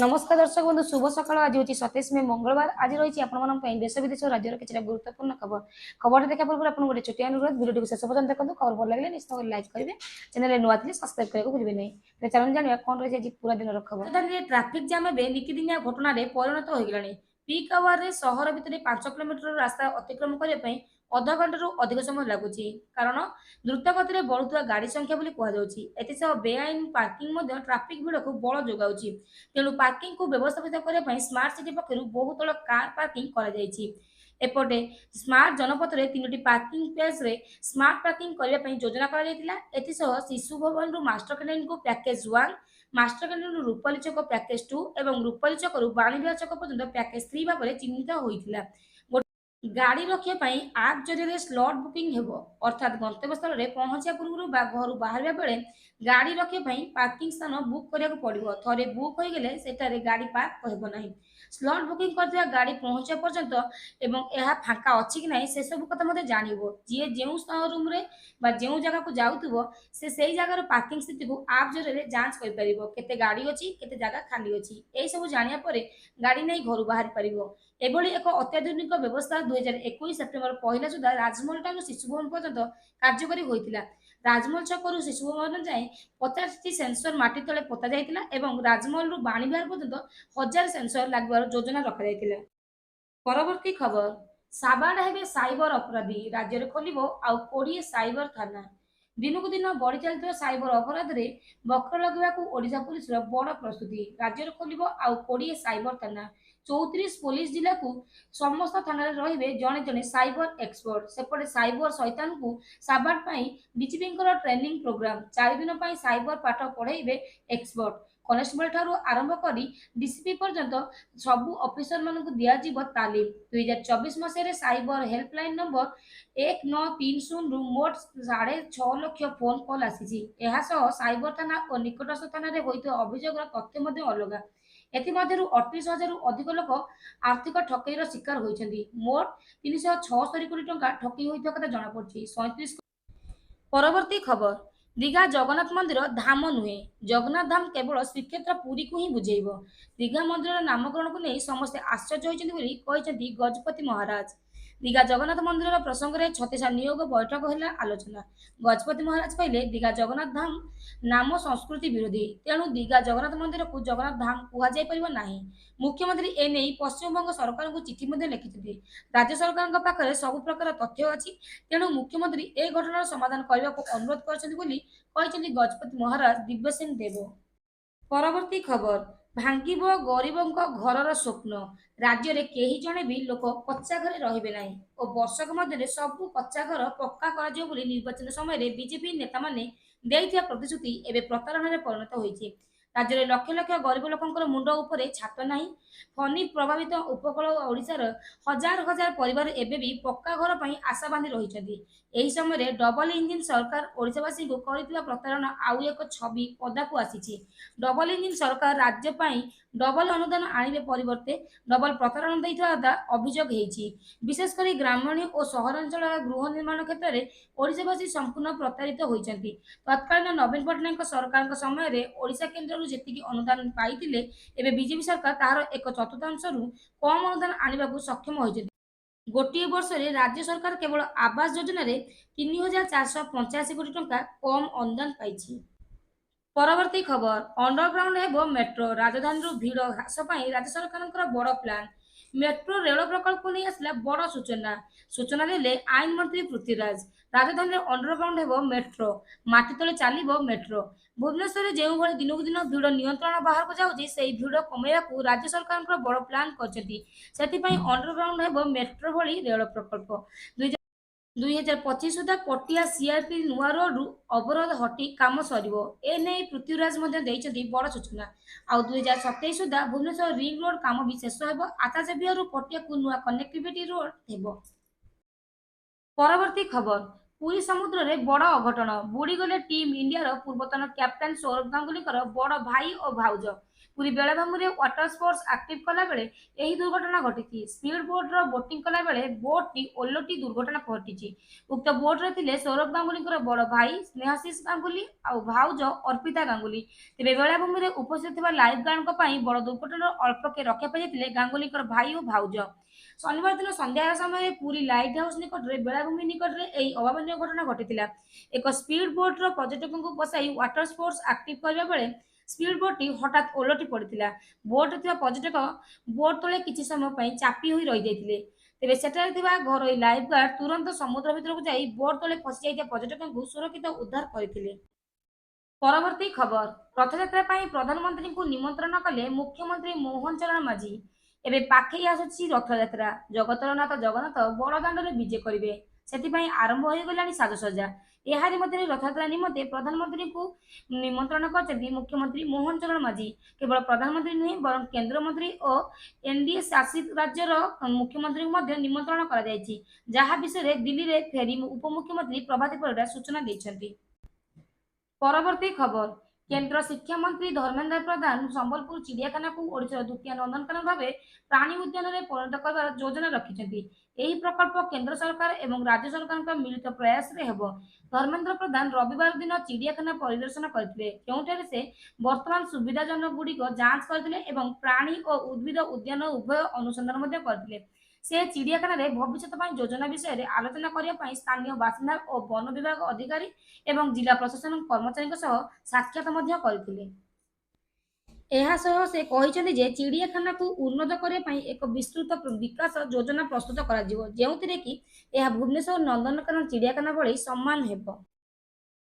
नमस्कार दर्शक बंधु शुभ सकाळ। आज हूँ 27 मे मंगलवार। आज रही आपण देश विदेश और राज्यर किसी गुरुत्वपूर्ण खबर खबर देखा पूर्व आप गोटे छोटी अनुरोध वीडियो शेष पर्यटन देखो। खबर भल लगे निश्चित लाइक करेंगे, चैनल नुआ थे सब्सक्राइब करने को भूलें नहीं। चलन जाना कौन रही है पूरा दिन खबर। राजधानी ट्राफिक जाम एवं नीतिदिनिया घटना परिणत हो गलानी। पिक आवर में सहर भितर 5 किलोमीटर रास्ता अतिक्रम करने अध घंटे अधिक समय लगुच कारण द्रुत गति बढ़ुवा गाड़ी संख्या कहु। बेआईन पार्किंग ट्राफिक भिड़ को बल जोगाऊ। तेणु पार्किंग को व्यवस्थापित करने स्मार्ट सिटी पक्षर बहुतल कार पार्किंग एपटे स्मार्ट जनपथ में 3टी पार्किंग प्लेस रे स्मार्ट पार्किंग करने योजना कर शिशु भवन रु मास्टर कैंटीन को पैकेज 1, मास्टर कैंटीन रु रूपाली चक पैकेज 2 और रूपाली चक रु बाणीबिहार चक पर्यंत पैकेज 3 भाव में चिन्हित होता। गाड़ी रखापी आप जरिए स्लॉट बुकिंग हेबो अर्थात गंतव्य स्थल में पहुंचा पूर्व घर बाहर बेले गाड़ी रखापी पार्किंग स्थान बुक करा पड़ो। थे बुक हो गले सेठारे गाड़ी पार्क होना। स्लॉट बुकिंग कर गाड़ी पहुंचा पर्यंत एवं यह फाँका अच्छी कि ना से सब कथा जानव। जी जो रूम रे जो जगह को जाऊव से जगार पार्किंग स्थिति को आप जरिए जांच कर गाड़ी अच्छी केते जगह खाली अच्छी यही सब जानापर गाड़ी नहीं घर बाहर पार। एभली एक अत्याधुनिक व्यवस्था 2021 सेप्टेम्बर 1 सुधा राजमहल ठार शिशु भवन पर्यंत कार्यकारी होता। राजमहल छकु शिशु भवन जाए 50टी सेंसर माटी तले पोता जाइतिला एवं राजमहल बाणीबिहार पर्यंत 1000 सेंसर लगवार योजना रखा। परवर्ती खबर साबाड़ हेबे साइबर अपराधी राज्य में खोल आउ 20 साइबर थाना। दिनकू दिन बढ़ी चलता साइबर अपराध में बक्र लगवाक ओडिशा पुलिस बड़ प्रस्तुति। राज्य में खोल आउ 20 साइबर थाना। 34 पुलिस जिला को समस्त थाना रे जड़े जड़े साइबर एक्सपर्ट। सेपटे साइबर शैतान को साबाड़ बीजेपी ट्रेनिंग प्रोग्राम 4 दिन साइबर पाठ पढ़े एक्सपर्ट। कनेस्टेबल ठारू आरंभ कर डीसीपी पर्यंत सबू ऑफिसर मान दिज्व तालीम। 2024 मसीह साइबर हेल्पलाइन नंबर 1930 रु मोट 6.5 लाख फोन कॉल आसी। साइबर थाना और निकटस्थ थाना होता अभियोग तथ्य अलग। एमध्यु 38,000 अधिक लोक आर्थिक ठकईर शिकार होती। मोट 376 कोटी टंका ठकई होता कथा जमापड़ी। 37 परवर्ती खबर दीघा जगन्नाथ मंदिर धाम नुहे। जगन्नाथ धाम केवल श्रीक्षेत्र पुरी को ही बुझेब। दीघा मंदिर नामकरण को नहीं समस्ते आश्चर्य होती गजपति महाराज। दीघा जगन्नाथ मंदिर प्रसंग में छत्तीसा नियोग बैठक है आलोचना। गजपति महाराज कहले दीघा जगन्नाथ धाम नाम संस्कृति विरोधी, तेणु दीघा जगन्नाथ मंदिर को जगन्नाथ धाम कहुना। मुख्यमंत्री एने पश्चिमबंग सरकार को चिठी लिखिं। राज्य सरकार पाखे सब प्रकार तथ्य अच्छी, तेणु मुख्यमंत्री ए घटनार समाधान करने को अनुरोध कर गजपति महाराज दिव्यसेन देव। परवर्ती खबर भांगिब गरीबों घरर स्वप्न। राज्य में कहीं जड़े भी लोक कच्चा घरे रहिबे नहीं और वर्षक मध्य सबू कच्चा घर पक्का कर निर्वाचन समय बीजेपी नेता माने देइथिया प्रतिश्रुति एवं प्रतारणा परिणत होती। राज्य में लक्ष लक्ष गरीब लोकंर मुंड उपरे छात नहीं। फनी प्रभावित उपकूल ओडिशार हजार हजार परिवार एवं भी पक्का घर पर आशा बांधि रही। यही समय डबल इंजिन सरकार ओडिशावासी को करथिबा प्रतारणा आउ एक छवि पदा को आसी। डबल इंजिन सरकार राज्य पाई डबल अनुदान आने परिवर्ते डबल प्रतारण देता अभियोग होती। विशेषकर ग्रामीण और सहरांचल गृह निर्माण क्षेत्र में ओडिशावासी संपूर्ण प्रतारित होती। तत्कालीन नवीन पट्टनायक सरकार समय ओडिशा केन्द्र जी अनुदान पाई एवं बीजेपी सरकार तार एक चतुर्थांश कम अनुदान आने को सक्षम होती। गोटे वर्ष में राज्य सरकार केवल आवास योजना 3,485 कोटी टंका कम अनुदान पाई। परवर्ती खबर अंडरग्राउंड हेबो मेट्रो। राजधानी भीड़ ह्रास राज्य सरकार बड़ प्लान। मेट्रो रेल प्रकल्प नहीं आसला बड़ सूचना देले आईन मंत्री पृथ्वीराज। राजधानी अंडरग्राउंड हेबो मेट्रो, माटी तले चलो मेट्रो। भुवनेश्वर जो भाई दिन को दिन भीड़ नियंत्रण बाहर को जाऊँगी से भीड़ कमेवा को राज्य सरकार बड़ प्लान कर अंडरग्राउंड हेबो मेट्रो भली रेल प्रकल्प। 2025 सुधा पटिया सीआरपी नुआ रोड अवरोध हटी काम सरिबो एने पृथ्वीराज बड़ सूचना। आउ 2027 सुधा भुवनेश्वर रिंग रोड काम भी शेष होब। आचार्य विहार पटिया को नुआ कनेक्टिविटी रोड हेबो। परवर्ती खबर पुरी समुद्र में बड़ अघटन बुड़ीगले टीम इंडिया पूर्वतन कैप्टेन सौरभ गांगुली बड़ भाई और भाउज। ପୁରୀ ବେଳାଭୂମିରେ ୱାଟର ସ୍ପୋର୍ଟସ ଆକ୍ଟିଭ କଲା ବେଳେ ଏହି ଦୁର୍ଘଟଣା ଘଟିଛି। ସ୍ପିଡ ବୋଟ୍ର ବୋଟିଂ କଲା ବେଳେ ବୋଟ୍ଟି ଓଲଟି ଦୁର୍ଘଟଣା ଘଟିଛି। ଉକ୍ତ ବୋଟ୍ରେ ଥିଲେ ସୌରଭ ଗାଙ୍ଗୁଲିଙ୍କର ବଡ଼ ଭାଇ ସ୍ନେହାଶିଷ ଗାଙ୍ଗୁଲି ଆଉ ଭାଉଜ ଅର୍ପିତା ଗାଙ୍ଗୁଲି। ତେବେ ବେଳାଭୂମିରେ ଉପସ୍ଥିତ ଥିବା ଲାଇଫ ଗାର୍ଡଙ୍କ ପାଇଁ ବଡ଼ ଦୁର୍ଘଟଣାର ଅଳ୍ପକେ ରକ୍ଷା ପାଇଯାଇଥିଲେ ଗାଙ୍ଗୁଲିଙ୍କର ଭାଇ ଓ ଭାଉଜ। ଶନିବାର ଦିନ ସନ୍ଧ୍ୟା ସମୟରେ ପୁରୀ ଲାଇଟ୍ ହାଉସ୍ ନିକଟରେ ବେଳାଭୂମି ନିକଟରେ ଏହି ଅଭାବନୀୟ ଘଟଣା ଘଟିଥିଲା। ଏକ ସ୍ପିଡ ବୋଟ୍ର ପର୍ଯ୍ୟଟକଙ୍କୁ ବସାଇ ୱାଟର ସ୍ପୋର୍ଟସ ଆକ୍ଟିଭ କରିବା ବେଳେ ସ୍ପିଡ ବୋଟ୍ଟି ହଠାତ୍ ଓଲଟି ପଡ଼ିଥିଲା। ବୋଟ୍ରେ ଥିବା ପର୍ଯ୍ୟଟକ ବୋଟ୍ ତଳେ କିଛି ସମୟ ପାଇଁ ଚାପି ହୋଇ ରହିଯାଇଥିଲେ। ତେବେ ସେଠାରେ ଥିବା ଘରୋଇ ଲାଇଫ ଗାର୍ଡ ତୁରନ୍ତ ସମୁଦ୍ର ଭିତରକୁ ଯାଇ ବୋଟ୍ ତଳେ ଫସି ଯାଇଥିବା ପର୍ଯ୍ୟଟକଙ୍କୁ ସୁରକ୍ଷିତ ଉଦ୍ଧାର କରିଥିଲେ। ପରବର୍ତ୍ତୀ ଖବର, ରଥଯାତ୍ରା ପାଇଁ ପ୍ରଧାନମନ୍ତ୍ରୀଙ୍କୁ ନିମନ୍ତ୍ରଣ କଲେ ମୁଖ୍ୟମନ୍ତ୍ରୀ ମୋହନ ଚରଣ ମାଝୀ। ଏବେ ପାଖେଇ ଆସୁଛି ରଥଯାତ୍ରା। ଜଗତର ନାଥ ଜଗନ୍ନାଥ ବଡ଼ଦାଣ୍ଡରେ ବିଜେ କରିବେ, ସେଥିପାଇଁ ଆରମ୍ଭ ହୋଇଗଲାଣି ସାଜସଜ୍ଜା। ଏହାରି ମଧ୍ୟରେ ରଥଯାତ୍ରା ନିମନ୍ତେ ପ୍ରଧାନମନ୍ତ୍ରୀଙ୍କୁ ନିମନ୍ତ୍ରଣ କରିଛନ୍ତି ମୁଖ୍ୟମନ୍ତ୍ରୀ ମୋହନ ଚରଣ ମାଝୀ। କେବଳ ପ୍ରଧାନମନ୍ତ୍ରୀ ନୁହେଁ ବରଂ କେନ୍ଦ୍ରମନ୍ତ୍ରୀ ଓ ଏନଡିଏ ଶାସିତ ରାଜ୍ୟର ମୁଖ୍ୟମନ୍ତ୍ରୀଙ୍କୁ ମଧ୍ୟ ନିମନ୍ତ୍ରଣ କରାଯାଇଛି, ଯାହା ବିଷୟରେ ଦିଲ୍ଲୀରେ ଫେରି ଉପମୁଖ୍ୟମନ୍ତ୍ରୀ ପ୍ରଭାତୀ ପରିଡ଼ା ସୂଚନା ଦେଇଛନ୍ତି। ପରବର୍ତ୍ତୀ ଖବର, କେନ୍ଦ୍ର ଶିକ୍ଷାମନ୍ତ୍ରୀ ଧର୍ମେନ୍ଦ୍ର ପ୍ରଧାନ ସମ୍ବଲପୁର ଚିଡ଼ିଆଖାନାକୁ ଓଡ଼ିଶାର ଦ୍ୱିତୀୟ ନନ୍ଦନକାନନ ଭାବେ ପ୍ରାଣୀ ଉଦ୍ୟାନରେ ପରିଣତ କରିବାର ଯୋଜନା ରଖିଛନ୍ତି। ଏହି ପ୍ରକଳ୍ପ କେନ୍ଦ୍ର ସରକାର ଏବଂ ରାଜ୍ୟ ସରକାରଙ୍କ ମିଳିତ ପ୍ରୟାସରେ ହେବ। ଧର୍ମେନ୍ଦ୍ର ପ୍ରଧାନ ରବିବାର ଦିନ ଚିଡ଼ିଆଖାନା ପରିଦର୍ଶନ କରିଥିଲେ, ଯେଉଁଠାରେ ସେ ବର୍ତ୍ତମାନ ସୁବିଧାଜନକ ଗୁଡ଼ିକ ଯାଞ୍ଚ କରିଥିଲେ ଏବଂ ପ୍ରାଣୀ ଓ ଉଦ୍ଭିଦ ଉଦ୍ୟାନ ଉଭୟ ଅନୁସନ୍ଧାନ ମଧ୍ୟ କରିଥିଲେ। ସେ ଚିଡ଼ିଆଖାନାରେ ଭବିଷ୍ୟତ ପାଇଁ ଯୋଜନା ବିଷୟରେ ଆଲୋଚନା କରିବା ପାଇଁ ସ୍ଥାନୀୟ ବାସିନ୍ଦା ଓ ବନ ବିଭାଗ ଅଧିକାରୀ ଏବଂ ଜିଲ୍ଲା ପ୍ରଶାସନ କର୍ମଚାରୀଙ୍କ ସହ ସାକ୍ଷାତ ମଧ୍ୟ କରିଥିଲେ। ଏହା ସହ ସେ କହିଛନ୍ତି ଯେ ଚିଡ଼ିଆଖାନାକୁ ଉନ୍ନତ କରିବା ପାଇଁ ଏକ ବିସ୍ତୃତ ବିକାଶ ଯୋଜନା ପ୍ରସ୍ତୁତ କରାଯିବ, ଯେଉଁଥିରେ କି ଏହା ଭୁବନେଶ୍ୱର ନନ୍ଦନକାନନ ଚିଡ଼ିଆଖାନା ଭଳି ସମାନ ହେବ।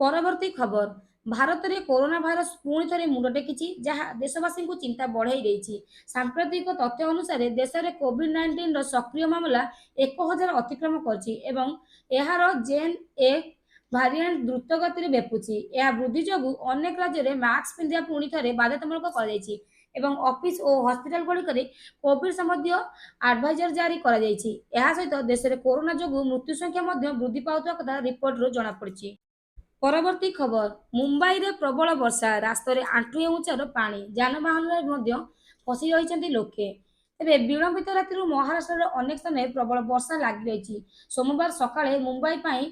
ପରବର୍ତ୍ତୀ ଖବର, ଭାରତରେ କରୋନା ଭାଇରସ ପୁଣି ଥରେ ମୁଣ୍ଡ ଟେକିଛି, ଯାହା ଦେଶବାସୀଙ୍କୁ ଚିନ୍ତା ବଢ଼ାଇ ଦେଇଛି। ସାମ୍ପ୍ରତିକ ତଥ୍ୟ ଅନୁସାରେ ଦେଶରେ କୋଭିଡ-19ର ସକ୍ରିୟ ମାମଲା 1000 ଅତିକ୍ରମ କରିଛି ଏବଂ ଏହାର ଜେନ୍-ଏ ଭାରିଏଣ୍ଟ ଦ୍ରୁତ ଗତିରେ ବ୍ୟାପୁଛି। ଏହା ବୃଦ୍ଧି ଯୋଗୁଁ ଅନେକ ରାଜ୍ୟରେ ମାସ୍କ ପିନ୍ଧିବା ପୁଣି ଥରେ ବାଧ୍ୟତାମୂଳକ କରାଯାଇଛି ଏବଂ ଅଫିସ ଓ ହସ୍ପିଟାଲ ଗୁଡ଼ିକରେ କୋଭିଡ ସମ୍ବନ୍ଧୀୟ ଆଡଭାଇଜରି ଜାରି କରାଯାଇଛି। ଏହା ସହିତ ଦେଶରେ କରୋନା ଯୋଗୁଁ ମୃତ୍ୟୁ ସଂଖ୍ୟା ମଧ୍ୟ ବୃଦ୍ଧି ପାଉଥିବା କଥା ରିପୋର୍ଟରୁ ଜଣାପଡ଼ିଛି। ପରବର୍ତ୍ତୀ ଖବର, ମୁମ୍ବାଇରେ ପ୍ରବଳ ବର୍ଷା, ରାସ୍ତାରେ ଆଣ୍ଠୁଏ ଉଚ୍ଚାର ପାଣି, ଯାନବାହନରେ ମଧ୍ୟ ଫସି ରହିଛନ୍ତି ଲୋକେ। ତେବେ ବିଳମ୍ବିତ ରାତିରୁ ମହାରାଷ୍ଟ୍ରର ଅନେକ ସ୍ଥାନରେ ପ୍ରବଳ ବର୍ଷା ଲାଗି ରହିଛି। ସୋମବାର ସକାଳେ ମୁମ୍ବାଇ ପାଇଁ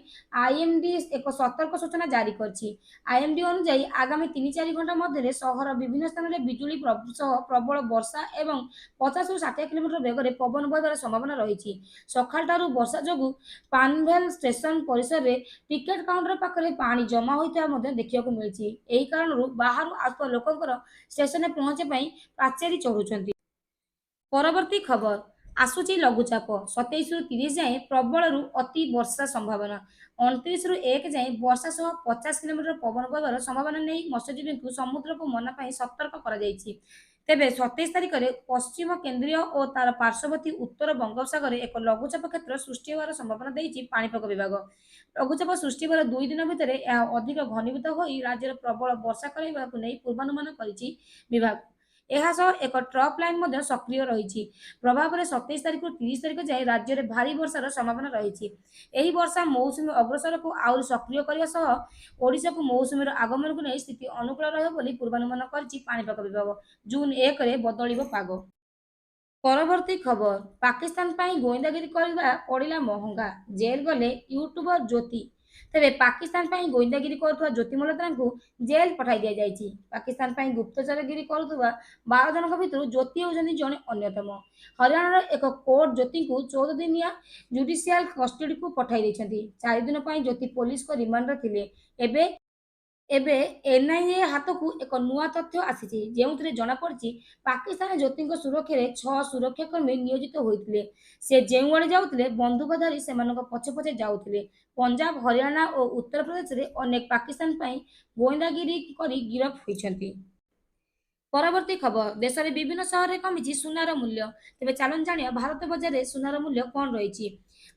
ଆଇଏମଡି ଏକ ସତର୍କ ସୂଚନା ଜାରି କରିଛି। ଆଇଏମଡି ଅନୁଯାୟୀ ଆଗାମୀ 3-4 ଘଣ୍ଟା ମଧ୍ୟରେ ସହରର ବିଭିନ୍ନ ସ୍ଥାନରେ ବିଜୁଳି ସହ ପ୍ରବଳ ବର୍ଷା ଏବଂ 50ରୁ 60 କିଲୋମିଟର ବେଗରେ ପବନ ବହିବାର ସମ୍ଭାବନା ରହିଛି। ସକାଳଠାରୁ ବର୍ଷା ଯୋଗୁଁ ପାନଭେଲ ଷ୍ଟେସନ ପରିସରରେ ଟିକେଟ କାଉଣ୍ଟର ପାଖରେ ପାଣି ଜମା ହୋଇଥିବା ମଧ୍ୟ ଦେଖିବାକୁ ମିଳିଛି। ଏହି କାରଣରୁ ବାହାରୁ ଆସୁଥିବା ଲୋକଙ୍କର ଷ୍ଟେସନରେ ପହଞ୍ଚିବା ପାଇଁ ପାଚେରୀ ଚଢୁଛନ୍ତି। ପରବର୍ତ୍ତୀ ଖବର, ଆସୁଛି ଲଘୁଚାପ। 27ରୁ 30 ଯାଏଁ ପ୍ରବଳରୁ ଅତି ବର୍ଷା ସମ୍ଭାବନା। 29ରୁ 1 ଯାଏଁ ବର୍ଷା ସହ 50 କିଲୋମିଟର ପବନ ବହିବାର ସମ୍ଭାବନା ନେଇ ମତ୍ସ୍ୟଜୀବୀଙ୍କୁ ସମୁଦ୍ରକୁ ମନା ପାଇଁ ସତର୍କ କରାଯାଇଛି। ତେବେ 27 ତାରିଖରେ ପଶ୍ଚିମ କେନ୍ଦ୍ରୀୟ ଓ ତାର ପାର୍ଶ୍ୱବର୍ତ୍ତୀ ଉତ୍ତର ବଙ୍ଗୋପସାଗରରେ ଏକ ଲଘୁଚାପ କ୍ଷେତ୍ର ସୃଷ୍ଟି ହେବାର ସମ୍ଭାବନା ଦେଇଛି ପାଣିପାଗ ବିଭାଗ। ଲଘୁଚାପ ସୃଷ୍ଟି ହେବାର 2 ଦିନ ଭିତରେ ଏହା ଅଧିକ ଘନୀଭୂତ ହୋଇ ରାଜ୍ୟରେ ପ୍ରବଳ ବର୍ଷା କରାଇବାକୁ ନେଇ ପୂର୍ବାନୁମାନ କରିଛି ବିଭାଗ। ଏହା ସହ ଏକ ଟ୍ରଫ୍ ଲାଇନ୍ ମଧ୍ୟ ସକ୍ରିୟ ରହିଛି। ପ୍ରଭାବରେ 27 ତାରିଖରୁ 30 ତାରିଖ ଯାଏଁ ରାଜ୍ୟରେ ଭାରୀ ବର୍ଷାର ସମ୍ଭାବନା ରହିଛି। ଏହି ବର୍ଷା ମୌସୁମୀ ଅଗ୍ରସରକୁ ଆହୁରି ସକ୍ରିୟ କରିବା ସହ ଓଡ଼ିଶାକୁ ମୌସୁମୀର ଆଗମନକୁ ନେଇ ସ୍ଥିତି ଅନୁକୂଳ ରହିବ ବୋଲି ପୂର୍ବାନୁମାନ କରିଛି ପାଣିପାଗ ବିଭାଗ। ଜୁନ୍ 1ରେ ବଦଳିବ ପାଗ। ପରବର୍ତ୍ତୀ ଖବର, ପାକିସ୍ତାନ ପାଇଁ ଗୋଇନ୍ଦାଗିରି କରିବା ପଡ଼ିଲା ମହଙ୍ଗା, ଜେଲ୍ ଗଲେ ୟୁଟ୍ୟୁବର ଜ୍ୟୋତି। ତେବେ ପାକିସ୍ତାନ ପାଇଁ ଗୋଇନ୍ଦାଗିରି କରୁଥିବା ଜ୍ୟୋତି ମଲ୍ହୋତ୍ରାଙ୍କୁ ଜେଲ୍ ପଠାଇ ଦିଆଯାଇଛି। ପାକିସ୍ତାନ ପାଇଁ ଗୁପ୍ତଚରଗିରି କରୁଥିବା 12 ଜଣଙ୍କ ଭିତରୁ ଜ୍ୟୋତି ହେଉଛନ୍ତି ଜଣେ ଅନ୍ୟତମ। ହରିୟାଣାର ଏକ କୋର୍ଟ ଜ୍ୟୋତିଙ୍କୁ 14 ଦିନିଆ ଜୁଡିସିଆଲ କଷ୍ଟଡିକୁ ପଠାଇ ଦେଇଛନ୍ତି। 4 ଦିନ ପାଇଁ ଜ୍ୟୋତି ପୋଲିସଙ୍କ ରିମାଣ୍ଡରେ ଥିଲେ। ଏବେ ଏନଆଇଏ ହାତକୁ ଏକ ନୂଆ ତଥ୍ୟ ଆସିଛି, ଯେଉଁଥିରେ ଜଣାପଡ଼ିଛି ପାକିସ୍ତାନ ଜ୍ୟୋତିଙ୍କ ସୁରକ୍ଷାରେ 6 ସୁରକ୍ଷାକର୍ମୀ ନିୟୋଜିତ ହୋଇଥିଲେ। ସେ ଯେଉଁଆଡ଼େ ଯାଉଥିଲେ ବନ୍ଧୁକ ଧରି ସେମାନଙ୍କ ପଛେ ପଛେ ଯାଉଥିଲେ। ପଞ୍ଜାବ, ହରିୟାଣା ଓ ଉତ୍ତରପ୍ରଦେଶରେ ଅନେକ ପାକିସ୍ତାନ ପାଇଁ ଗୋଇନ୍ଦାଗିରି କରି ଗିରଫ ହୋଇଛନ୍ତି। ପରବର୍ତ୍ତୀ ଖବର, ଦେଶରେ ବିଭିନ୍ନ ସହରରେ କମିଛି ସୁନାର ମୂଲ୍ୟ। ତେବେ ଚାଲନ୍ତୁ ଜାଣିବା ଭାରତ ବଜାରରେ ସୁନାର ମୂଲ୍ୟ କ'ଣ ରହିଛି।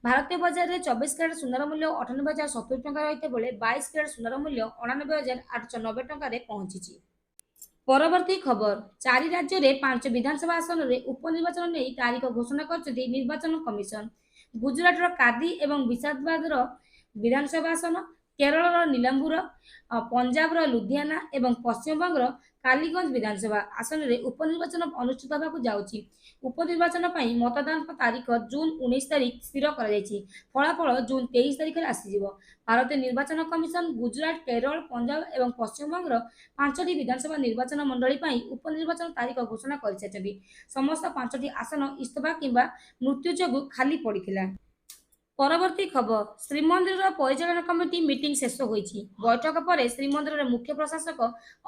ଭାରତୀୟ ବଜାରରେ 24 କ୍ୟାରେଟ ସୁନାର ମୂଲ୍ୟ 98,070 ଟଙ୍କା ରହିଥିବା ବେଳେ 22 କ୍ୟାରେଟ ସୁନାର ମୂଲ୍ୟ 99,890 ଟଙ୍କାରେ ପହଞ୍ଚିଛି। ପରବର୍ତ୍ତୀ ଖବର, 4 ରାଜ୍ୟରେ 5 ବିଧାନସଭା ଆସନରେ ଉପନିର୍ବାଚନ ନେଇ ତାରିଖ ଘୋଷଣା କରିଛନ୍ତି ନିର୍ବାଚନ କମିଶନ। ଗୁଜରାଟର କାଦି ଏବଂ ବିସାଦାବାଦର ବିଧାନସଭା ଆସନ, କେରଳର ନିଲାମ୍ବୁର, ପଞ୍ଜାବର ଲୁଧିଆନା ଏବଂ ପଶ୍ଚିମବଙ୍ଗର କାଲିଗଞ୍ଜ ବିଧାନସଭା ଆସନରେ ଉପନିର୍ବାଚନ ଅନୁଷ୍ଠିତ ହେବାକୁ ଯାଉଛି। ଉପନିର୍ବାଚନ ପାଇଁ ମତଦାନ ତାରିଖ ଜୁନ୍ 19 ତାରିଖ ସ୍ଥିର କରାଯାଇଛି। ଫଳାଫଳ ଜୁନ୍ 23 ତାରିଖରେ ଆସିଯିବ। ଭାରତୀୟ ନିର୍ବାଚନ କମିଶନ ଗୁଜରାଟ, କେରଳ, ପଞ୍ଜାବ ଏବଂ ପଶ୍ଚିମବଙ୍ଗର 5ଟି ବିଧାନସଭା ନିର୍ବାଚନ ମଣ୍ଡଳୀ ପାଇଁ ଉପନିର୍ବାଚନ ତାରିଖ ଘୋଷଣା କରିସାରିଛନ୍ତି। ସମସ୍ତ 5ଟି ଆସନ ଇସ୍ତଫା କିମ୍ବା ମୃତ୍ୟୁ ଯୋଗୁଁ ଖାଲି ପଡ଼ିଥିଲା। ପରବର୍ତ୍ତୀ ଖବର, ଶ୍ରୀମନ୍ଦିରର ପରିଚାଳନା କମିଟି ମିଟିଂ ଶେଷ ହୋଇଛି। ବୈଠକ ପରେ ଶ୍ରୀମନ୍ଦିରର ମୁଖ୍ୟ ପ୍ରଶାସକ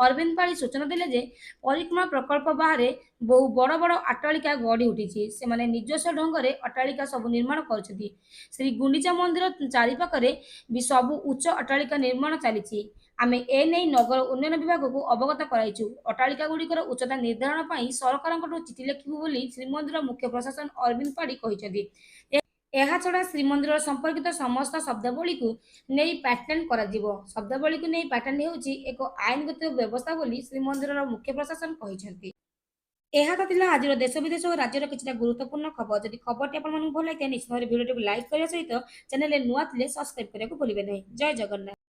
ଅରବିନ୍ଦ ପାଢ଼ୀ ସୂଚନା ଦେଲେ ଯେ ପରିକ୍ରମା ପ୍ରକଳ୍ପ ବାହାରେ ବହୁ ବଡ଼ ବଡ଼ ଅଟ୍ଟାଳିକା ଗଢ଼ି ଉଠିଛି। ସେମାନେ ନିଜସ୍ୱ ଢଙ୍ଗରେ ଅଟ୍ଟାଳିକା ସବୁ ନିର୍ମାଣ କରିଛନ୍ତି। ଶ୍ରୀ ଗୁଣ୍ଡିଚା ମନ୍ଦିର ଚାରିପାଖରେ ବି ସବୁ ଉଚ୍ଚ ଅଟ୍ଟାଳିକା ନିର୍ମାଣ ଚାଲିଛି। ଆମେ ଏ ନେଇ ନଗର ଉନ୍ନୟନ ବିଭାଗକୁ ଅବଗତ କରାଇଛୁ। ଅଟ୍ଟାଳିକାଗୁଡ଼ିକର ଉଚ୍ଚତା ନିର୍ଦ୍ଧାରଣ ପାଇଁ ସରକାରଙ୍କଠୁ ଚିଠି ଲେଖିବୁ ବୋଲି ଶ୍ରୀମନ୍ଦିର ମୁଖ୍ୟ ପ୍ରଶାସକ ଅରବିନ୍ଦ ପାଢ଼ୀ କହିଛନ୍ତି। ଏହାଛଡ଼ା ଶ୍ରୀମନ୍ଦିର ସମ୍ପର୍କିତ ସମସ୍ତ ଶବ୍ଦାବଳୀକୁ ନେଇ ପ୍ୟାଟେଣ୍ଟ କରାଯିବ। ଶବ୍ଦାବଳୀକୁ ନେଇ ପ୍ୟାଟେଣ୍ଟ ହେଉଛି ଏକ ଆଇନଗତ ବ୍ୟବସ୍ଥା ବୋଲି ଶ୍ରୀମନ୍ଦିରର ମୁଖ୍ୟ ପ୍ରଶାସକ କହିଛନ୍ତି। ଏହା ତ ଥିଲା ଆଜିର ଦେଶ ବିଦେଶ ଓ ରାଜ୍ୟର କିଛିଟା ଗୁରୁତ୍ୱପୂର୍ଣ୍ଣ ଖବର। ଯଦି ଖବରଟି ଆପଣମାନଙ୍କୁ ଭଲ ଲାଗିଥାଏ ନିଶ୍ଚିତ ଭାବରେ ଭିଡ଼ିଓଟିକୁ ଲାଇକ୍ କରିବା ସହିତ ଚ୍ୟାନେଲରେ ନୂଆ ଥିଲେ ସବସ୍କ୍ରାଇବ୍ କରିବାକୁ ଭୁଲିବେ ନାହିଁ। ଜୟ ଜଗନ୍ନାଥ।